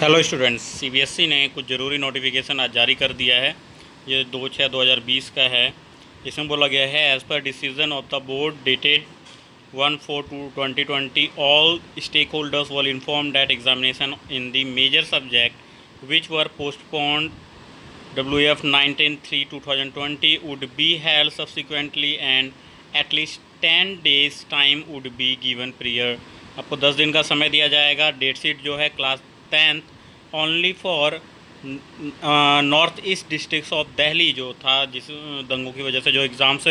Hello students, CBSE ने कुछ ज़रूरी नोटिफिकेशन आज जारी कर दिया है। ये 2/6/2020 का है। इसमें बोला गया है, as per decision of the board dated 1/4/2020 all stake holders were inform that examination in the major subject which were postponed WF 19/3/2020 would be held subsequently and at least 10 days time would be given prior। आपको 10 दिन का समय दिया जाएगा। Date sheet जो है class 10th only for north east districts of Delhi जो था, जिस दंगों की वजह से जो एग्ज़ाम्स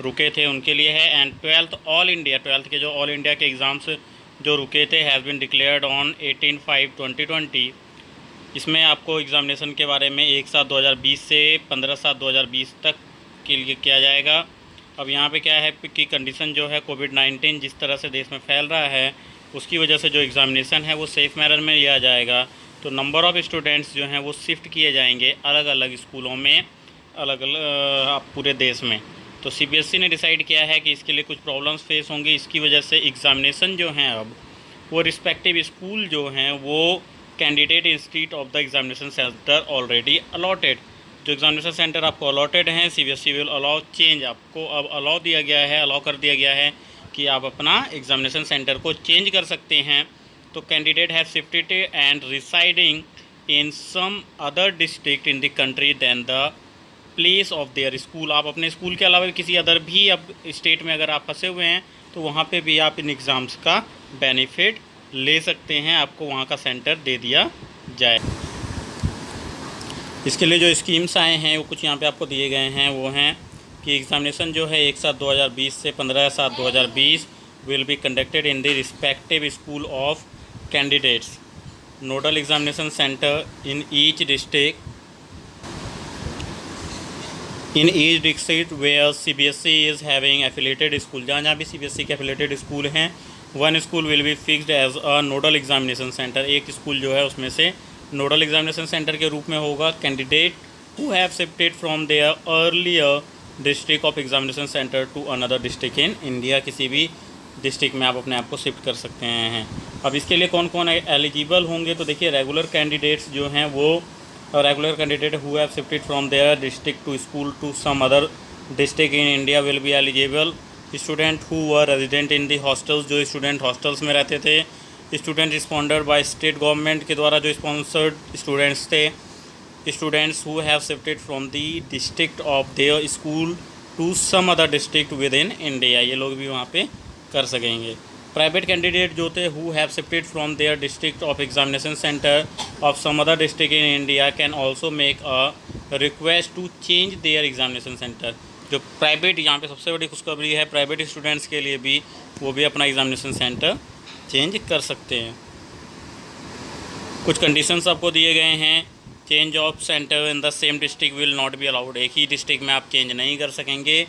रुके थे उनके लिए है। एंड 12th के जो ऑल इंडिया के एग्ज़ाम्स जो रुके थे हैज़ बिन डिक्लेयर्ड ऑन 18/5/2020। इसमें आपको एग्ज़ामिनेशन के बारे में 1/7/2020 से 15/7/2020 तक के लिए किया जाएगा। अब यहाँ पे क्या है कि कंडीशन जो है कोविड-19 जिस तरह से देश में फैल रहा है उसकी वजह से जो एग्ज़ामिनेशन है वो सेफ़ मैनर में लिया जाएगा। तो नंबर ऑफ़ स्टूडेंट्स जो हैं वो शिफ्ट किए जाएंगे अलग अलग स्कूलों में, अलग अलग पूरे देश में। तो सीबीएसई ने डिसाइड किया है कि इसके लिए कुछ प्रॉब्लम्स फेस होंगी। इसकी वजह से एग्ज़ामिनेशन जो हैं अब वो रिस्पेक्टिव स्कूल जो हैं वो candidate institute of the examination centre already allotted, जो एग्जामिनेशन सेंटर आपको अलॉटेड हैं, सीबीएसई विल अलाउ चेंज। आपको अब अलाउ कर दिया गया है कि आप अपना एग्जामिनेशन सेंटर को चेंज कर सकते हैं। तो candidate have shifted and residing in some other district in the country than the place of their school. आप अपने स्कूल के अलावा किसी अदर भी अब स्टेट में अगर आप फंसे हुए हैं तो वहाँ पे भी आप इन एग्ज़ाम्स का बेनिफिट ले सकते हैं, आपको वहाँ का सेंटर दे दिया जाए। इसके लिए जो स्कीम्स आए हैं वो कुछ यहाँ पे आपको दिए गए हैं। वो हैं कि एग्ज़ामिनेशन जो है 1/7/2020 से 15/7/2020 will be conducted in the respective school of candidates, nodal examination centre in each district where CBSE is having affiliated school. जहाँ भी सीबीएसई के एफिलेटेड स्कूल हैं, one school will be fixed as a nodal examination centre. एक school जो है उसमें से nodal examination centre के रूप में होगा। Candidate who have shifted from their earlier district of examination centre to another district in India, किसी भी डिस्ट्रिक्ट में आप अपने आप को शिफ्ट कर सकते हैं। अब इसके लिए कौन कौन एलिजिबल होंगे, तो देखिए रेगुलर कैंडिडेट्स जो हैं वो regular candidate who have shifted from their district to school to some other district in India will be eligible. Student who were resident in the hostels, जो स्टूडेंट हॉस्टल्स में रहते थे। Student responder by state government के द्वारा जो sponsored students थे। Students who have shifted from the district of their school to some other district within India, ये लोग भी वहाँ पे कर सकेंगे। प्राइवेट कैंडिडेट जो थे who have shifted from their district of examination centre of some other district in India can also make a request to change their examination centre. जो प्राइवेट, यहाँ पे सबसे बड़ी खुशखबरी है प्राइवेट स्टूडेंट्स के लिए भी, वो भी अपना एग्जामिनेशन सेंटर चेंज कर सकते हैं। कुछ कंडीशंस आपको दिए गए हैं। Change of centre in the same district will not be allowed, एक ही डिस्ट्रिक्ट में आप चेंज नहीं कर सकेंगे।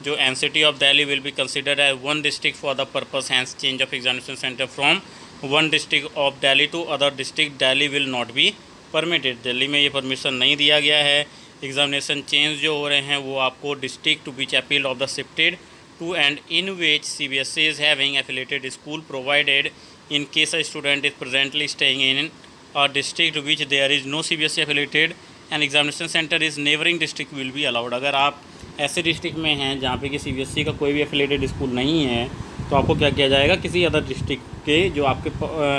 जो NCT of Delhi will be considered as one district for the purpose hence change of examination centre from one district of Delhi to other district Delhi will not be permitted. Delhi में ये permission नहीं दिया गया है। एग्जामिनेशन चेंज जो हो रहे हैं वो आपको district to which appeal of the shifted to and in which CBSE is having affiliated school provided in case a student is presently staying in a district which there is no CBSE affiliated and examination centre is neighbouring district will be allowed. अगर आप ऐसे district में हैं जहाँ पे कि CBSE का कोई भी एफिलेटेड स्कूल नहीं है तो आपको क्या किया जाएगा, किसी अदर डिस्ट्रिक्ट के जो आपके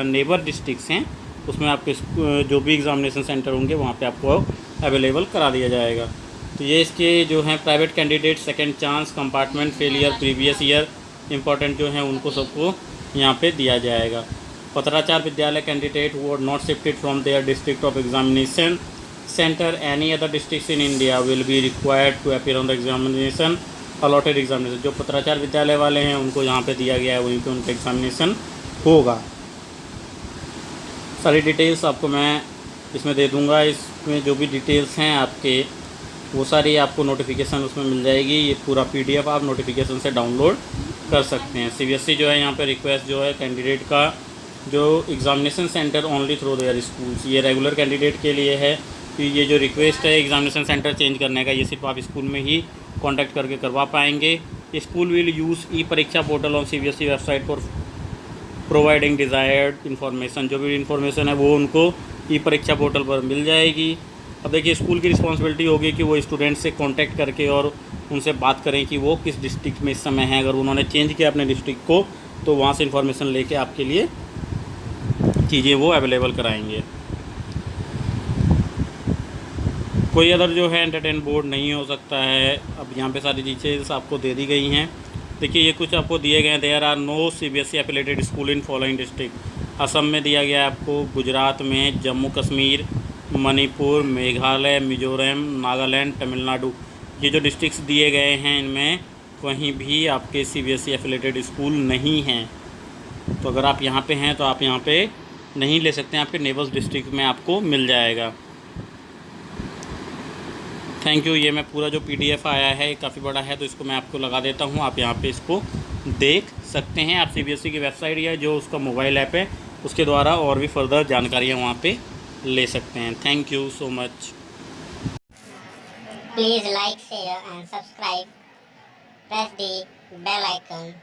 नेबर डिस्ट्रिक्ट्स हैं उसमें आपके जो भी एग्जामिनेशन सेंटर होंगे वहाँ पे आपको अवेलेबल करा दिया जाएगा। तो ये इसके जो हैं private candidate, second chance, compartment failure, previous year important जो हैं उनको सबको यहाँ पे दिया जाएगा। पत्राचार विद्यालय candidate who are not shifted from their district of examination centre any other district in India will be required to appear on the examination allotted examination. जो पत्राचार विद्यालय वाले हैं उनको यहाँ पे दिया गया है, वहीं पे उनका एग्जामिनेशन होगा। सारी डिटेल्स आपको मैं इसमें दे दूंगा। इसमें जो भी डिटेल्स हैं आपके वो सारी आपको नोटिफिकेशन उसमें मिल जाएगी। ये पूरा पीडीएफ आप नोटिफिकेशन से डाउनलोड कर सकते हैं। सीबीएसई जो है यहाँ पे रिक्वेस्ट जो है कैंडिडेट का जो examination centre only through their schools, ये रेगुलर कैंडिडेट के लिए है कि ये जो रिक्वेस्ट है एग्जामिनेशन सेंटर चेंज करने का, ये सिर्फ आप स्कूल में ही कॉन्टैक्ट करके करवा पाएंगे। स्कूल विल यूज़ ई परीक्षा portal on CBSE website for providing desired information. जो भी इन्फॉर्मेशन है वो उनको ई परीक्षा पोर्टल पर मिल जाएगी। अब देखिए स्कूल की रिस्पॉन्सिबिलिटी होगी कि वो स्टूडेंट से कांटेक्ट करके और उनसे बात करें कि वो किस डिस्ट्रिक्ट में इस समय है। अगर उन्होंने चेंज किया अपने डिस्ट्रिक्ट को तो वहाँ से इन्फॉर्मेशन लेके आपके लिए चीज़ें वो अवेलेबल कराएंगे। कोई अदर जो है एंटरटेन बोर्ड नहीं हो सकता है। अब यहाँ पे सारी डिटेल्स आपको दे दी गई हैं। देखिए ये कुछ आपको दिए गए हैं। There are no CBSE affiliated school in following district. Assam में दिया गया है आपको, गुजरात में, जम्मू कश्मीर, मणिपुर, मेघालय, मिजोरम, नागालैंड, तमिलनाडु। ये जो डिस्ट्रिक्ट्स दिए गए हैं इनमें कहीं भी आपके CBSE एफिलेटेड स्कूल नहीं हैं। तो अगर आप यहाँ पे हैं तो आप यहाँ पे नहीं ले सकते हैं, आपके नेबर्स डिस्ट्रिक्ट में आपको मिल जाएगा। Thank you. ये मैं पूरा जो PDF आया है काफ़ी बड़ा है तो इसको मैं आपको लगा देता हूँ, आप यहाँ पे इसको देख सकते हैं। आप CBSE की वेबसाइट या जो उसका मोबाइल ऐप है उसके द्वारा और भी फर्दर जानकारियाँ वहाँ पे ले सकते हैं। Thank you so much. Please like, share and subscribe. Press the bell icon